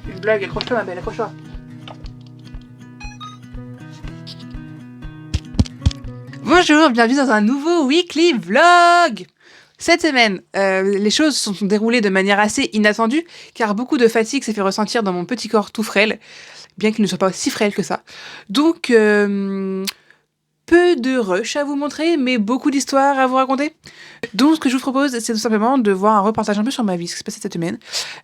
Une blague, accroche-toi ma belle, accroche-toi. Bonjour, bienvenue dans un nouveau weekly vlog. Cette semaine, les choses se sont déroulées de manière assez inattendue, car beaucoup de fatigue s'est fait ressentir dans mon petit corps tout frêle, bien qu'il ne soit pas si frêle que ça. Donc, peu de rush à vous montrer, mais beaucoup d'histoires à vous raconter. Donc, ce que je vous propose, c'est tout simplement de voir un reportage un peu sur ma vie, ce qui s'est passé cette semaine.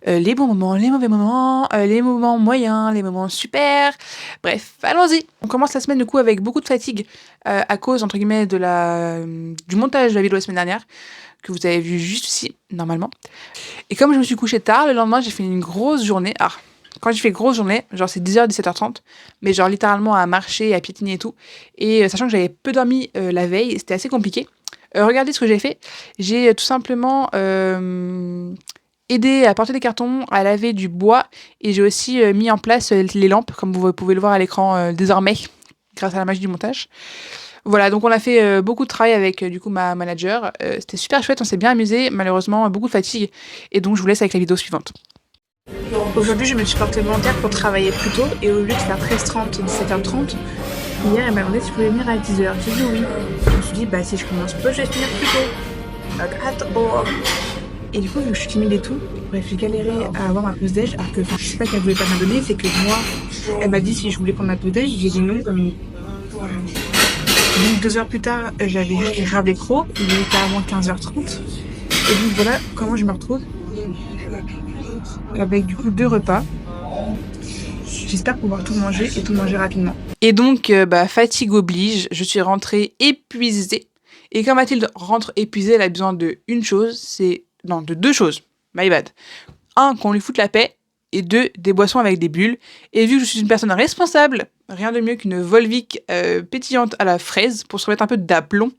Les bons moments, les mauvais moments, les moments moyens, les moments super. Bref, allons-y. On commence la semaine du coup avec beaucoup de fatigue à cause, entre guillemets, du montage de la vidéo la semaine dernière, que vous avez vu juste ici, normalement. Et comme je me suis couchée tard, le lendemain, j'ai fait une grosse journée. Alors, quand j'ai fait grosse journée, genre c'est 10h, 17h30, mais genre littéralement à marcher, à piétiner et tout. Et sachant que j'avais peu dormi la veille, c'était assez compliqué. Regardez ce que j'ai fait. J'ai tout simplement aidé à porter des cartons, à laver du bois, et j'ai aussi mis en place les lampes, comme vous pouvez le voir à l'écran désormais, grâce à la magie du montage. Voilà, donc on a fait beaucoup de travail avec du coup ma manager. C'était super chouette, on s'est bien amusé. Malheureusement, beaucoup de fatigue, et donc je vous laisse avec la vidéo suivante. Aujourd'hui, je me suis portée volontaire pour travailler plus tôt, et au lieu de faire 13h30, 17h30, hier, elle m'a demandé si je pouvais venir à 10h. J'ai dit oui. Je me suis dit, bah si je commence peu, je vais finir plus tôt. Et du coup, vu que je suis timide et tout, bref, j'ai galéré à avoir ma pause déj, alors que je sais pas qu'elle voulait pas me la donner, c'est que moi, elle m'a dit si je voulais prendre ma pause déj, j'ai dit non comme une... Donc 2 heures plus tard, j'avais grave les crocs, il était avant 15h30. Et donc voilà comment je me retrouve. Avec du coup 2 repas. J'espère pouvoir tout manger et tout manger rapidement. Et donc, fatigue oblige, je suis rentrée épuisée. Et quand Mathilde rentre épuisée, elle a besoin de une chose, de 2 choses. My bad. 1, qu'on lui foute la paix. Et 2, des boissons avec des bulles. Et vu que je suis une personne responsable, rien de mieux qu'une Volvic pétillante à la fraise pour se remettre un peu d'aplomb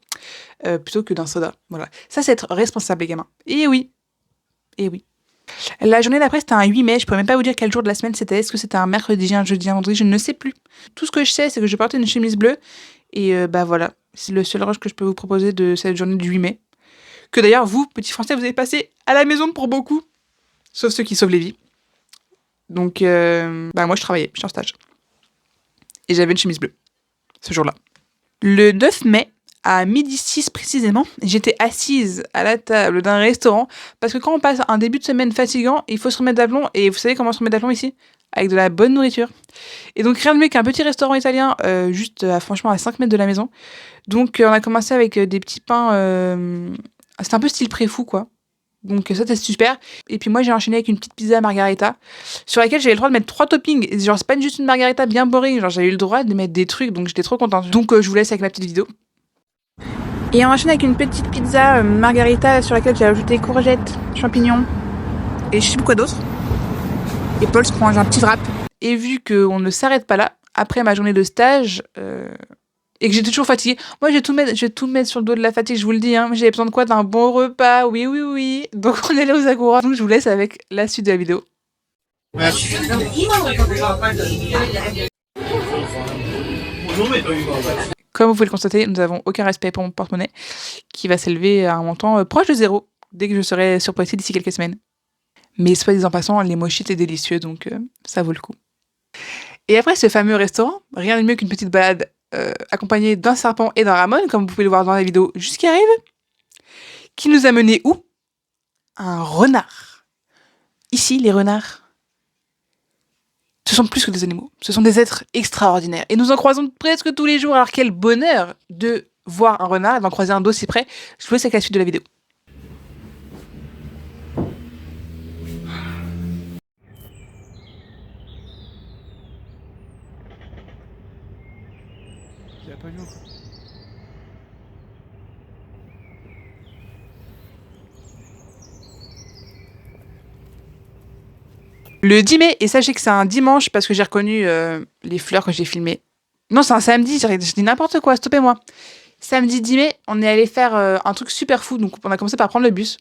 plutôt que d'un soda. Voilà. Ça, c'est être responsable, les gamins. Et oui. Et oui. La journée d'après, c'était un 8 mai. Je pourrais même pas vous dire quel jour de la semaine c'était. Est-ce que c'était un mercredi, un jeudi, un vendredi? Je ne sais plus. Tout ce que je sais, c'est que je portais une chemise bleue. Et voilà. C'est le seul rush que je peux vous proposer de cette journée du 8 mai. Que d'ailleurs, vous, petits Français, vous avez passé à la maison pour beaucoup. Sauf ceux qui sauvent les vies. Donc, moi, je travaillais. Je suis en stage. Et j'avais une chemise bleue. Ce jour-là. Le 9 mai, à 12h06 précisément, j'étais assise à la table d'un restaurant parce que quand on passe un début de semaine fatigant, il faut se remettre d'aplomb. Et vous savez comment on se remet d'aplomb ici? Avec de la bonne nourriture. Et donc rien de mieux qu'un petit restaurant italien juste franchement à 5 mètres de la maison. Donc on a commencé avec des petits pains, c'était un peu style préfou quoi. Donc ça c'était super. Et puis moi j'ai enchaîné avec une petite pizza margarita sur laquelle j'avais le droit de mettre 3 toppings. Et genre c'est pas juste une margarita bien boring, genre j'avais eu le droit de mettre des trucs, donc j'étais trop contente. Donc je vous laisse avec ma petite vidéo. Et on enchaîne avec une petite pizza margarita sur laquelle j'ai ajouté courgettes, champignons et je sais plus quoi d'autre. Et Paul se prend un petit wrap. Et vu qu'on ne s'arrête pas là, après ma journée de stage, et que j'étais toujours fatiguée, moi je vais tout mettre sur le dos de la fatigue, je vous le dis, hein, j'avais besoin de quoi? D'un bon repas, oui. Donc on est là aux Agora, donc je vous laisse avec la suite de la vidéo. Comme vous pouvez le constater, nous n'avons aucun respect pour mon porte-monnaie, qui va s'élever à un montant proche de 0, dès que je serai sur Poitiers d'ici quelques semaines. Mais soit disant passant, les mochis c'est délicieux, donc ça vaut le coup. Et après ce fameux restaurant, rien de mieux qu'une petite balade accompagnée d'un serpent et d'un ramon, comme vous pouvez le voir dans la vidéo juste qui arrive, qui nous a mené où? Un renard. Ici, les renards, ce sont plus que des animaux, ce sont des êtres extraordinaires. Et nous en croisons presque tous les jours, alors quel bonheur de voir un renard et d'en croiser un d'aussi près. Je vous laisse avec la suite de la vidéo. Le 10 mai, et sachez que c'est un dimanche parce que j'ai reconnu les fleurs que j'ai filmées. Non, c'est un samedi, je dis n'importe quoi, stoppez-moi. Samedi 10 mai, on est allé faire un truc super fou, donc on a commencé par prendre le bus.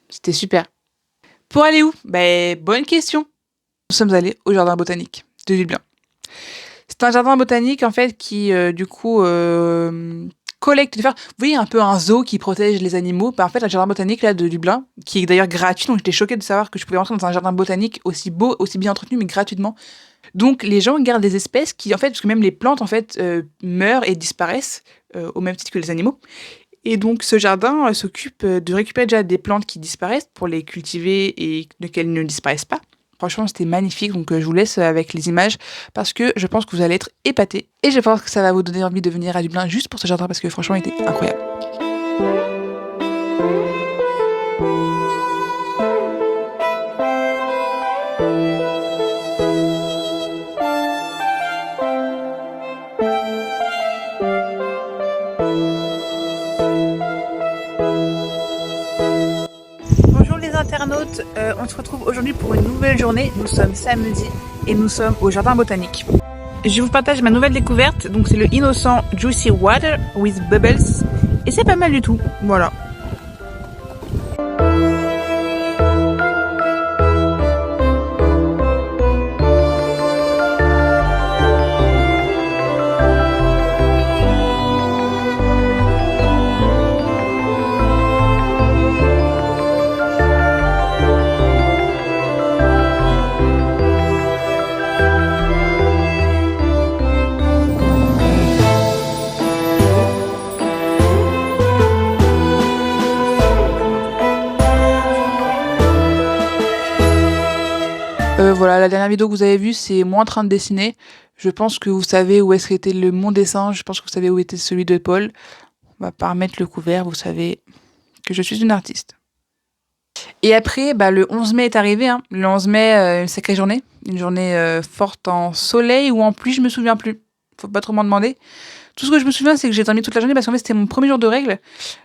C'était super. Pour aller où? Bonne question. Nous sommes allés au jardin botanique de Dublin. C'est un jardin botanique en fait qui, collecte des fleurs. Vous voyez un peu un zoo qui protège les animaux. Bah, en fait, le jardin botanique là, de Dublin, qui est d'ailleurs gratuit, donc j'étais choquée de savoir que je pouvais rentrer dans un jardin botanique aussi beau, aussi bien entretenu, mais gratuitement. Donc les gens gardent des espèces qui, en fait, parce que même les plantes, en fait, meurent et disparaissent, au même titre que les animaux. Et donc ce jardin s'occupe de récupérer déjà des plantes qui disparaissent pour les cultiver et qu'elles ne disparaissent pas. Franchement, c'était magnifique, donc je vous laisse avec les images parce que je pense que vous allez être épatés. Et je pense que ça va vous donner envie de venir à Dublin juste pour ce jardin parce que franchement, il était incroyable. Bonjour les internautes, on se retrouve aujourd'hui pour une nouvelle journée. Nous sommes samedi et nous sommes au jardin botanique. Je vous partage ma nouvelle découverte, donc c'est le Innocent Juicy Water with Bubbles et c'est pas mal du tout, voilà. Voilà, la dernière vidéo que vous avez vue, c'est moi en train de dessiner. Je pense que vous savez où est-ce qu'était mon dessin, je pense que vous savez où était celui de Paul. On va pas remettre le couvert, vous savez que je suis une artiste. Et après, le 11 mai est arrivé, hein. Le 11 mai, une sacrée journée. Une journée forte en soleil ou en pluie, je me souviens plus. Faut pas trop m'en demander. Tout ce que je me souviens, c'est que j'ai dormi toute la journée parce qu'en fait, c'était mon premier jour de règles.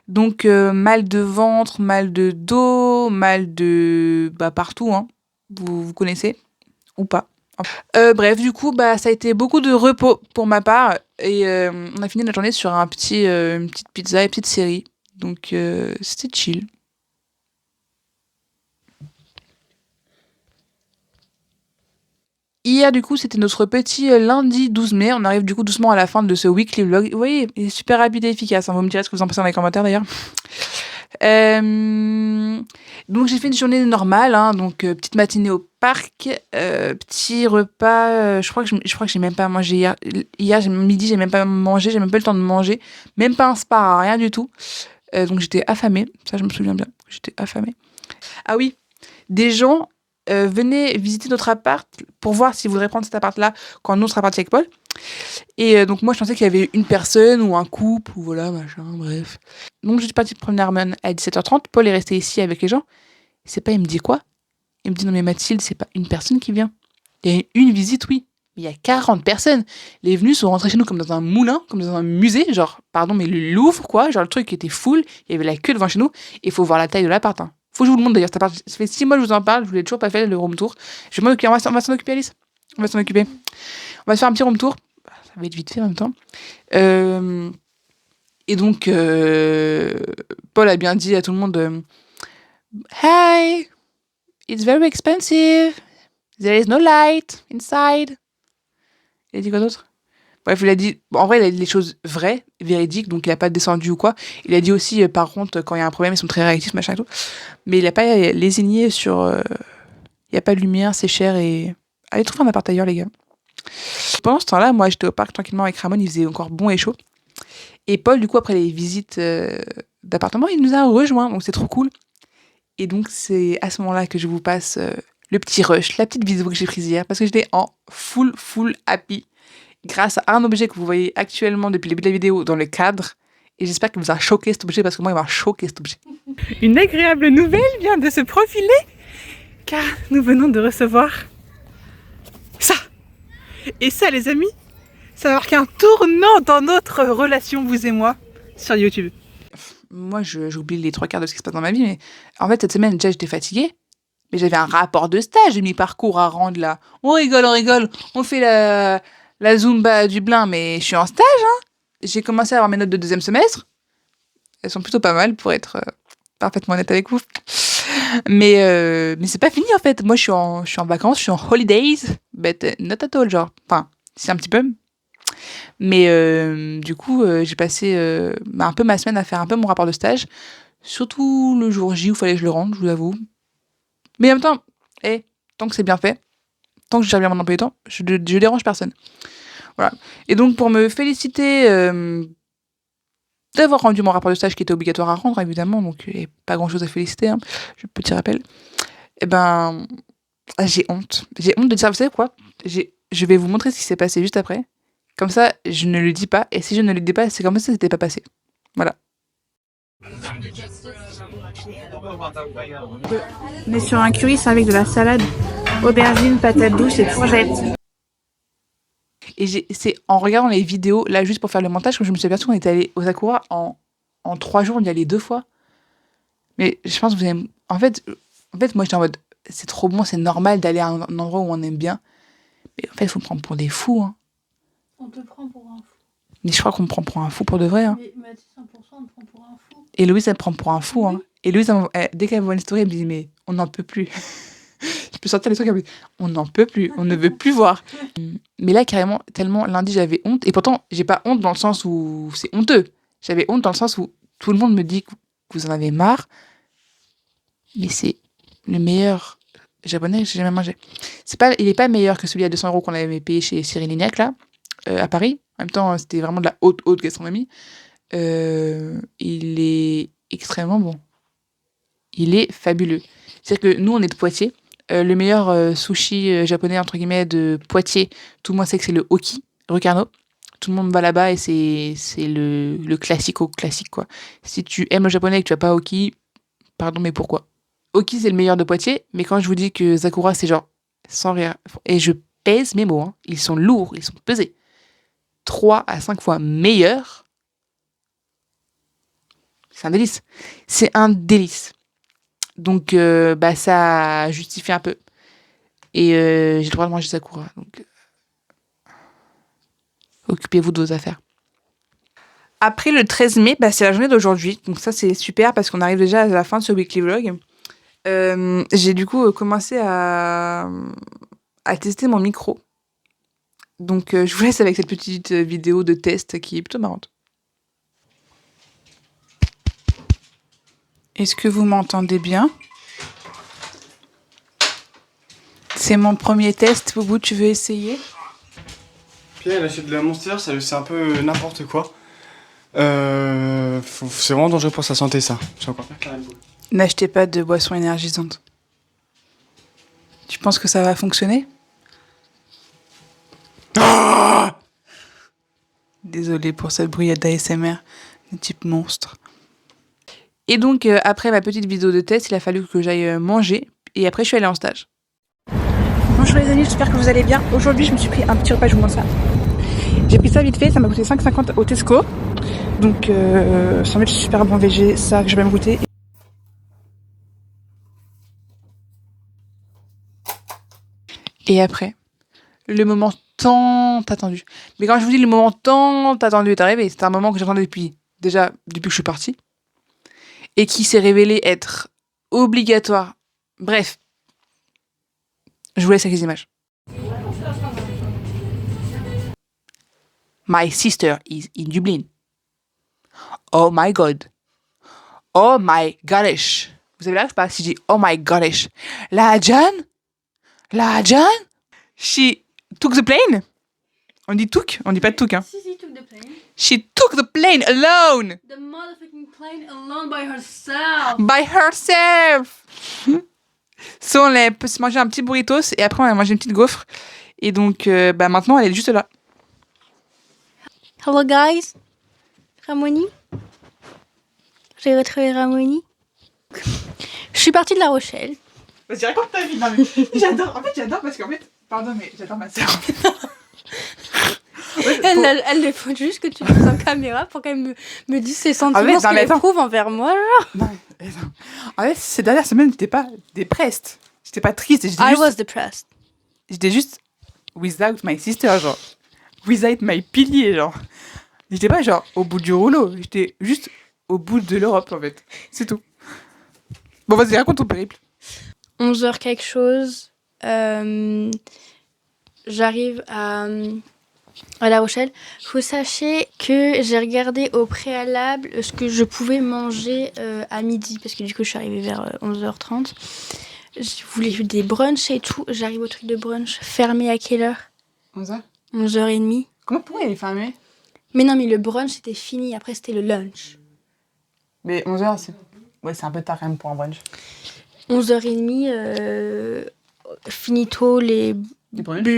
Donc, mal de ventre, mal de dos, mal de... partout, hein. Vous connaissez ou pas. Bref, du coup, ça a été beaucoup de repos pour ma part. Et on a fini la journée sur une petite pizza et une petite série. Donc, c'était chill. Hier, du coup, c'était notre petit lundi 12 mai. On arrive du coup doucement à la fin de ce weekly vlog. Vous voyez, il est super rapide et efficace, hein. Vous me direz ce que vous en pensez dans les commentaires d'ailleurs. Donc j'ai fait une journée normale, hein, donc petite matinée au parc, petit repas. Je crois que j'ai même pas mangé hier. Hier midi, j'ai même pas mangé, j'ai même pas eu le temps de manger, même pas un spa, rien du tout. Donc j'étais affamée. Ça, je me souviens bien. J'étais affamée. Ah oui, des gens venaient visiter notre appart pour voir s'ils voudraient prendre cet appart-là quand nous on sera partis avec Paul. Et donc moi je pensais qu'il y avait une personne ou un couple ou voilà machin, bref. Donc je suis partie prendre Armand à 17h30. Paul est resté ici avec les gens. C'est pas, il me dit quoi? Il me dit non mais Mathilde, c'est pas une personne qui vient. Il y a une visite, oui. Mais il y a 40 personnes. Les venus sont rentrés chez nous comme dans un moulin, comme dans un musée, genre, pardon, mais le Louvre, quoi. Genre le truc était full, il y avait la queue devant chez nous. Et il faut voir la taille de l'appart, hein. Faut que je vous le montre d'ailleurs, cet appart. Ça fait 6 mois que je vous en parle, je vous l'ai toujours pas fait le room tour. Je vais m'en occuper, on va s'en occuper, Alice. On va s'en occuper. On va se faire un petit room tour. Ça va être vite fait en même temps. Et donc, Paul a bien dit à tout le monde Hi, it's very expensive. There is no light inside. Il a dit quoi d'autre? Bref, il a dit... en vrai, il a dit les choses vraies, véridiques, donc il a pas descendu ou quoi. Il a dit aussi, par contre, quand il y a un problème, ils sont très réactifs, machin et tout. Mais il a pas lésigné sur... il y a pas de lumière, c'est cher et... Allez trouver un appart ailleurs, les gars. Pendant ce temps-là, moi, j'étais au parc tranquillement avec Ramon, il faisait encore bon et chaud. Et Paul, du coup, après les visites d'appartement, il nous a rejoints, donc c'est trop cool. Et donc, c'est à ce moment-là que je vous passe le petit rush, la petite vidéo que j'ai prise hier, parce que j'étais en full happy, grâce à un objet que vous voyez actuellement depuis le début de la vidéo dans le cadre. Et j'espère qu'il vous a choqué cet objet, parce que moi, il m'a choqué cet objet. Une agréable nouvelle vient de se profiler, car nous venons de recevoir ça. Et ça, les amis, ça va marquer un tournant dans notre relation, vous et moi, sur YouTube. Moi, j'oublie les 3 quarts de ce qui se passe dans ma vie, mais en fait, cette semaine, déjà, j'étais fatiguée, mais j'avais un rapport de stage, j'ai mis parcours à rendre, là. On rigole, on fait la Zumba à Dublin, mais je suis en stage, hein. J'ai commencé à avoir mes notes de 2e semestre. Elles sont plutôt pas mal, pour être parfaitement honnête avec vous. Mais c'est pas fini, en fait. Moi, je suis en vacances, je suis en holidays, but not at all, genre. Enfin, c'est un petit peu, Mais du coup, j'ai passé un peu ma semaine à faire un peu mon rapport de stage. Surtout le jour J où il fallait que je le rende, je vous avoue. Mais en même temps, tant que c'est bien fait, tant que je gère bien mon emploi du temps, je dérange personne. Voilà. Et donc, pour me féliciter d'avoir rendu mon rapport de stage qui était obligatoire à rendre, évidemment, donc il n'y a pas grand-chose à féliciter, hein, petit rappel, eh ben, j'ai honte. J'ai honte de dire, vous savez quoi? Je vais vous montrer ce qui s'est passé juste après. Comme ça, je ne le dis pas, et si je ne le dis pas, c'est comme si ça n'était pas passé. Voilà. On est sur un curry avec de la salade, aubergine, patates douces et courgettes. Et c'est en regardant les vidéos, là, juste pour faire le montage, que je me suis aperçue qu'on était allé aux Sakura en 3 jours, on y allait 2 fois. Mais je pense que vous aimez... En fait, moi, j'étais en mode, c'est trop bon, c'est normal d'aller à un endroit où on aime bien. Mais en fait, il faut me prendre pour des fous, hein. On te prend pour un fou. Mais je crois qu'on me prend pour un fou pour de vrai, hein. Mais Mathis, 100%, on te prend pour un fou. Et Louise, elle me prend pour un fou, hein. Et Louise, dès qu'elle voit une story, elle me dit, mais on n'en peut plus. Je peux sortir les trucs, elle me dit, on n'en peut plus, on ne veut plus voir. Mais là, carrément, tellement lundi, j'avais honte. Et pourtant, j'ai pas honte dans le sens où c'est honteux. J'avais honte dans le sens où tout le monde me dit que vous en avez marre. Mais c'est le meilleur japonais que j'ai jamais mangé. Il est pas meilleur que celui à 200 € qu'on avait payé chez Cyril Lignac, là, à Paris. En même temps, c'était vraiment de la haute gastronomie. Il est extrêmement bon. Il est fabuleux. C'est-à-dire que nous, on est de Poitiers. Le meilleur sushi japonais, entre guillemets, de Poitiers, tout le monde sait que c'est le Oki, Rucarno. Tout le monde va là-bas et c'est le classique au classique, quoi. Si tu aimes le japonais et que tu n'as pas Oki, pardon, mais pourquoi? Oki, c'est le meilleur de Poitiers, mais quand je vous dis que Sakura, c'est genre, sans rire, et je pèse mes mots, hein, ils sont lourds, ils sont pesés. 3 à 5 fois meilleur, c'est un délice. C'est un délice. Donc, ça justifie un peu. Et j'ai le droit de manger Sakura. Donc, occupez-vous de vos affaires. Après le 13 mai, c'est la journée d'aujourd'hui. Donc ça, c'est super parce qu'on arrive déjà à la fin de ce weekly vlog. J'ai du coup commencé à tester mon micro. Donc, je vous laisse avec cette petite vidéo de test qui est plutôt marrante. Est-ce que vous m'entendez bien? C'est mon premier test. Boubou, tu veux essayer? Pierre, il achète de la Monster, c'est un peu n'importe quoi. C'est vraiment dangereux pour sa santé, ça. C'est encore pire que la Red Bull. N'achetez pas de boissons énergisantes. Tu penses que ça va fonctionner? Ah! Désolée pour cette bruyade d'ASMR de type monstre. Et donc, après ma petite vidéo de test, il a fallu que j'aille manger. Et après, je suis allée en stage. Bonjour les amis, j'espère que vous allez bien. Aujourd'hui, je me suis pris un petit repas, je vous montre ça. J'ai pris ça vite fait, ça m'a coûté 5,50 au Tesco. Donc, sandwich super bon végé, ça que je vais me goûter. Et après, le moment tant attendu. Mais quand je vous dis le moment tant attendu est arrivé, c'est un moment que j'attendais depuis que je suis partie. Et qui s'est révélé être obligatoire. Bref. Je vous laisse avec les images. My sister is in Dublin. Oh my god. Oh my gosh. Vous avez là, je sais pas si je dis oh my gosh. La Jan? She took the plane? On dit took? On dit pas took, hein. Si, took the plane. She took the plane alone! The motherfucking plane alone by herself! By herself! So, on peut se manger un petit burritos et après on a mangé une petite gaufre. Et donc, maintenant, elle est juste là. Hello guys! Ramoni? J'ai retrouvé Ramoni. Je suis partie de La Rochelle. Vas-y, raconte ta vie. Non, mais j'adore. En fait, j'adore parce qu'en fait, pardon, mais j'adore ma sœur. Elle le faut juste que tu passes en caméra pour qu'elle me dise ses sentiments, ce qu'elle éprouve envers moi, genre. Non, en fait, ces dernières semaines, j'étais pas depressed. J'étais pas triste. I was depressed. J'étais juste without my sister, genre. Without my pilier, genre. J'étais pas genre au bout du rouleau. J'étais juste au bout de l'Europe, en fait. C'est tout. Bon, vas-y, raconte ton périple. 11h quelque chose. J'arrive à La Rochelle. Faut sachez que j'ai regardé au préalable ce que je pouvais manger à midi, parce que du coup je suis arrivée vers 11h30. Je voulais des brunchs et tout. J'arrive au truc de brunch fermé à quelle heure? 11h 11h30. Comment pourquoi il est fermé? Mais non, mais le brunch c'était fini, après c'était le lunch. Mais 11h, c'est un peu tard quand même pour un brunch. 11h30, finito le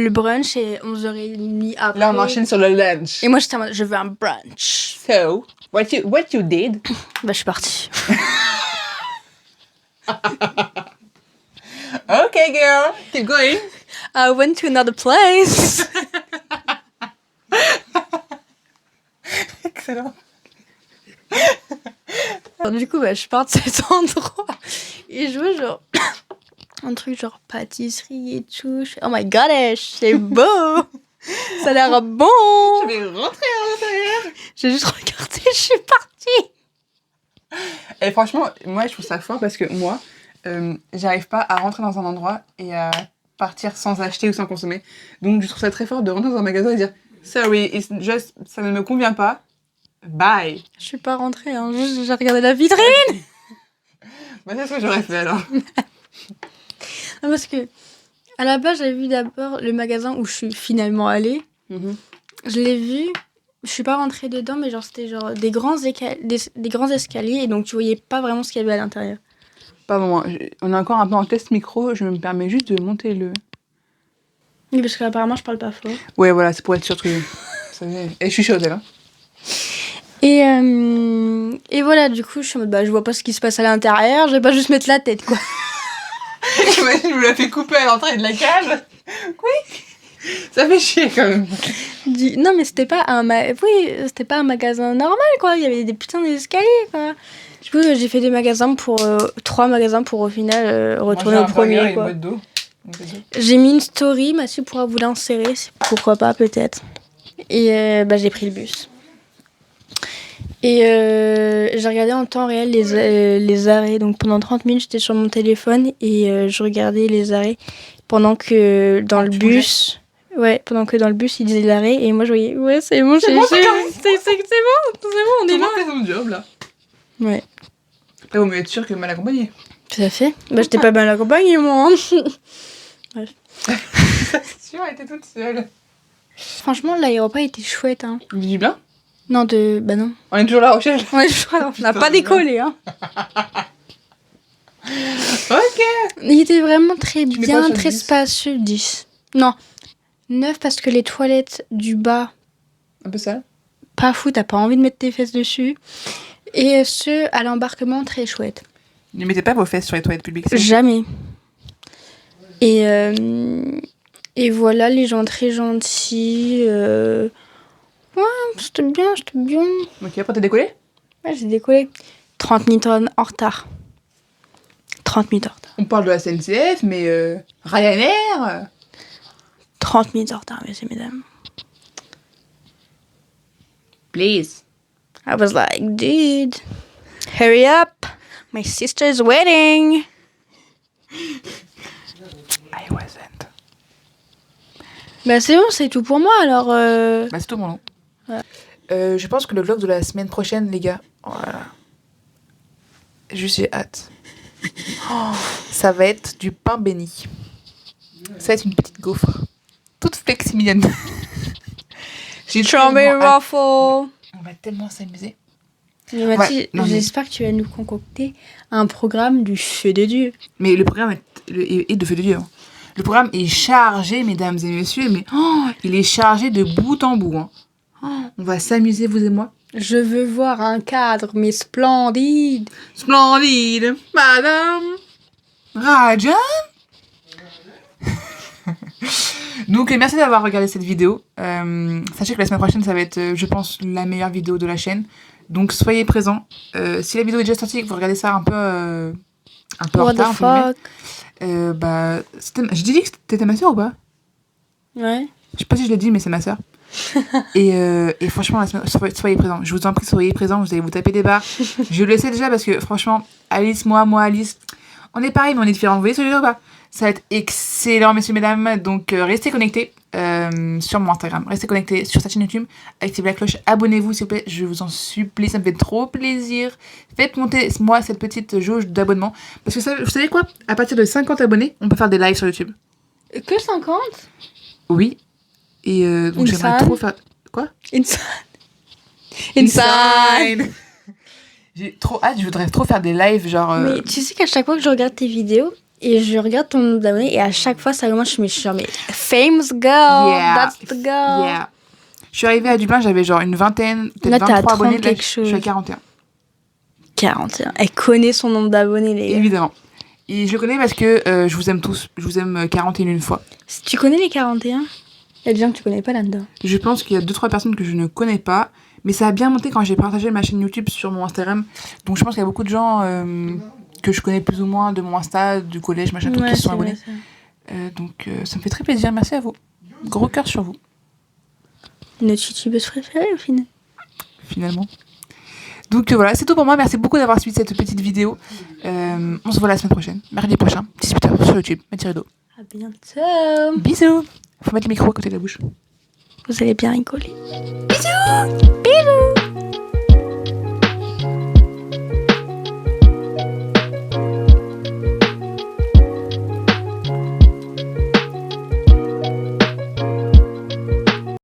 brunch et 11h30 après. Là, on enchaîne sur le lunch. Et moi, j'étais en mode, je veux un brunch. So, what you did? Bah, je suis partie. Okay, girl, keep going. I went to another place. Excellent. Alors, du coup, bah, je pars de cet endroit et je vois genre un truc genre pâtisserie et tout. Je fais, oh my gosh, c'est beau. Ça a l'air bon. Je vais rentrer à l'intérieur. J'ai juste regardé, je suis partie. Et franchement, moi, je trouve ça fort parce que moi, j'arrive pas à rentrer dans un endroit et à partir sans acheter ou sans consommer. Donc, je trouve ça très fort de rentrer dans un magasin et dire « Sorry, ça ne me convient pas. Bye !» Je suis pas rentrée, hein. Juste, j'ai regardé la vitrine. Bah, c'est ce que j'aurais fait alors. Non, parce que à la base, j'avais vu d'abord le magasin où je suis finalement allée. Je l'ai vu, je suis pas rentrée dedans, mais genre c'était genre des grands escaliers et donc tu voyais pas vraiment ce qu'il y avait à l'intérieur. Pardon, on est encore un peu en test micro, je me permets juste de monter le... Oui, parce qu'apparemment je parle pas fort. Ouais, voilà, c'est pour être sûr que... Et je suis chaude, là. Et voilà, du coup, je suis en mode, bah, je vois pas ce qui se passe à l'intérieur, je vais pas juste mettre la tête, quoi. J'imagine, je vous la fait couper à l'entrée de la cage. Oui. Ça fait chier, quand même. Non, mais c'était pas un magasin normal, quoi. Il y avait des putains d'escaliers, quoi. Du coup, j'ai fait 3 magasins pour au final retourner au premier, quoi. J'ai mis une story, Mathieu pourra vous l'insérer, pourquoi pas, peut-être. Et bah, j'ai pris le bus. Et j'ai regardé en temps réel les arrêts. Donc pendant 30 minutes, j'étais sur mon téléphone et je regardais les arrêts pendant que dans le bus... Ouais, pendant que dans le bus, il disait l'arrêt et moi je voyais... Ouais, c'est bon, c'est bon, on est là. C'est ton job, là. Ouais. Là, vous m'avez être sûr que mal accompagné. Tout à fait. Bah, j'étais pas mal accompagnée, moi. Bref. C'est sûr, elle était toute seule. Franchement, l'aéroport était chouette, hein. Vous dites bien? Non, bah non. On est toujours là, Rochelle. Ouais, on n'a pas décollé, hein. Ok. Il était vraiment très bien, très spacieux, 10. Non, 9 parce que les toilettes du bas... Un peu sale. Pas fou, t'as pas envie de mettre tes fesses dessus. Et ceux à l'embarquement, très chouette. Ne mettez pas vos fesses sur les toilettes publiques. Jamais. Et voilà, les gens très gentils. Ouais, c'était bien. Ok, après t'as décollé? Ouais, j'ai décollé. 30 minutes en retard. 30 minutes en retard. On parle de la SNCF, mais Ryanair 30 minutes en retard, messieurs et mesdames. Please. I was like, dude, hurry up. My sister's wedding. I wasn't. Bah c'est bon, c'est tout pour moi, alors... Bah c'est tout mon nom. Ouais. Je pense que le vlog de la semaine prochaine, les gars, voilà. Juste j'ai hâte. Oh, ça va être du pain béni. Ça va être une petite gaufre. Toute fleximilienne. J'ai Strawberry waffle. On va tellement s'amuser. Mais Mathilde, j'espère que tu vas nous concocter un programme du feu de Dieu. Mais le programme est de feu de Dieu. Hein. Le programme est chargé, mesdames et messieurs, mais il est chargé de bout en bout. Hein. On va s'amuser, vous et moi. Je veux voir un cadre, mais splendide. Splendide, madame Rajan. Donc, merci d'avoir regardé cette vidéo. Sachez que la semaine prochaine, ça va être, je pense, la meilleure vidéo de la chaîne. Donc, soyez présents. Si la vidéo est déjà sortie et que vous regardez ça un peu en retard, bah, je dit que t'étais ma soeur ou pas? Ouais. Je sais pas si je l'ai dit, mais c'est ma soeur. et franchement, soyez présents. Je vous en prie, soyez présents. Vous allez vous taper des barres. Je le sais déjà parce que franchement, Alice, moi, Alice, on est pareil, mais on est différents. Vous voyez ce que je veux dire ou pas? Ça va être excellent, messieurs, mesdames. Donc, restez connectés sur mon Instagram. Restez connectés sur sa chaîne YouTube. Activez la cloche. Abonnez-vous, s'il vous plaît. Je vous en supplie. Ça me fait trop plaisir. Faites monter, moi, cette petite jauge d'abonnement. Parce que ça, vous savez quoi? À partir de 50 abonnés, on peut faire des lives sur YouTube. Que 50? Oui. Et donc, j'aimerais trop faire... Quoi? Insane. J'ai trop hâte, je voudrais trop faire des lives genre... Mais tu sais qu'à chaque fois que je regarde tes vidéos et je regarde ton nombre d'abonnés et à chaque fois ça commence, je me suis mais famous girl, that's the girl. Yeah. Je suis arrivée à Dublin, j'avais genre une vingtaine, peut-être 23 abonnés. Là, je suis à 41. 41. Elle connaît son nombre d'abonnés, les gars. Évidemment. Et je le connais parce que je vous aime tous. Je vous aime 41 fois. Tu connais les 41? Il y a des gens que tu connais pas là-dedans. Je pense qu'il y a 2-3 personnes que je ne connais pas. Mais ça a bien monté quand j'ai partagé ma chaîne YouTube sur mon Instagram. Donc je pense qu'il y a beaucoup de gens que je connais plus ou moins de mon Insta, du collège, machin, tout, qui se sont abonnés. Donc ça me fait très plaisir. Merci à vous. Gros cœur sur vous. Notre youtubeuse préférée au final. Finalement. Donc voilà, c'est tout pour moi. Merci beaucoup d'avoir suivi cette petite vidéo. On se voit la semaine prochaine, mardi prochain, 18h sur YouTube. Mathieu Rideau. À bientôt. Bisous. Faut mettre le micro à côté de la bouche. Vous allez bien rigoler. Bisous. Bisous.